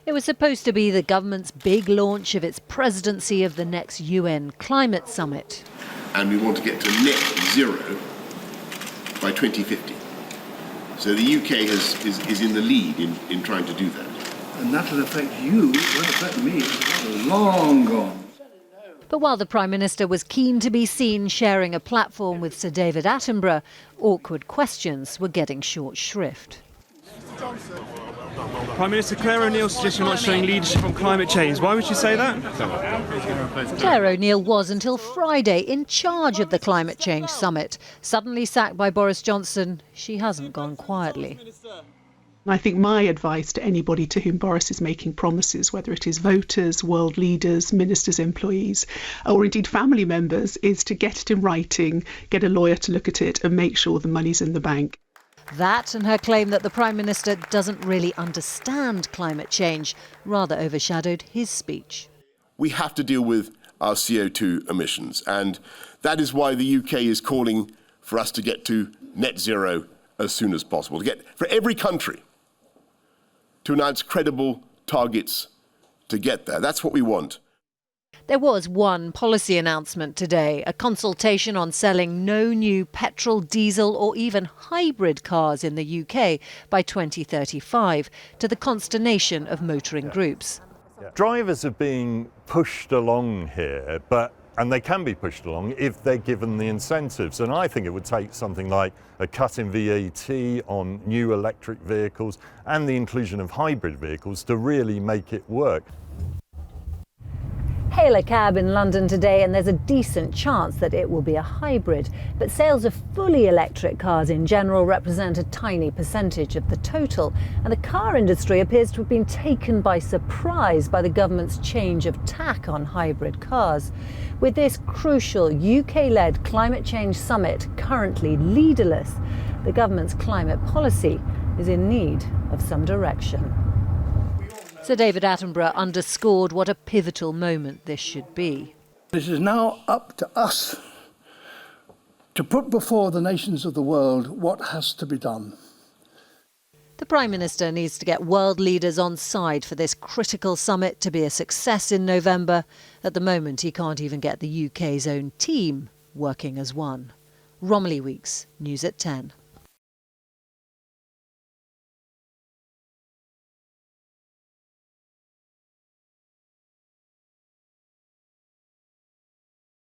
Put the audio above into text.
It was supposed to be the government's big launch of its presidency of the next UN Climate Summit. And we want to get to net zero by 2050. So the UK is in the lead in trying to do that. And that'll affect you, it won't affect me, it's long gone. But while the Prime Minister was keen to be seen sharing a platform with Sir David Attenborough, awkward questions were getting short shrift. Prime Minister Claire O'Neill suggests you're not showing leadership on climate change. Why would you say that? Claire O'Neill was until Friday in charge of the climate change summit. Suddenly sacked by Boris Johnson, she hasn't gone quietly. I think my advice to anybody to whom Boris is making promises, whether it is voters, world leaders, ministers, employees, or indeed family members, is to get it in writing, get a lawyer to look at it and make sure the money's in the bank. That and her claim that the Prime Minister doesn't really understand climate change rather overshadowed his speech. We have to deal with our CO2 emissions, and that is why the UK is calling for us to get to net zero as soon as possible, to get for every country to announce credible targets to get there. That's what we want. There was one policy announcement today, a consultation on selling no new petrol, diesel or even hybrid cars in the UK by 2035, to the consternation of motoring groups. Drivers are being pushed along here, and they can be pushed along if they're given the incentives. And I think it would take something like a cut in VAT on new electric vehicles and the inclusion of hybrid vehicles to really make it work. Hail a cab in London today and there's a decent chance that it will be a hybrid. But sales of fully electric cars in general represent a tiny percentage of the total. And the car industry appears to have been taken by surprise by the government's change of tack on hybrid cars. With this crucial UK-led climate change summit currently leaderless, the government's climate policy is in need of some direction. Sir David Attenborough underscored what a pivotal moment this should be. It is now up to us to put before the nations of the world what has to be done. The Prime Minister needs to get world leaders on side for this critical summit to be a success in November. At the moment, he can't even get the UK's own team working as one. Romilly Weeks, News at 10.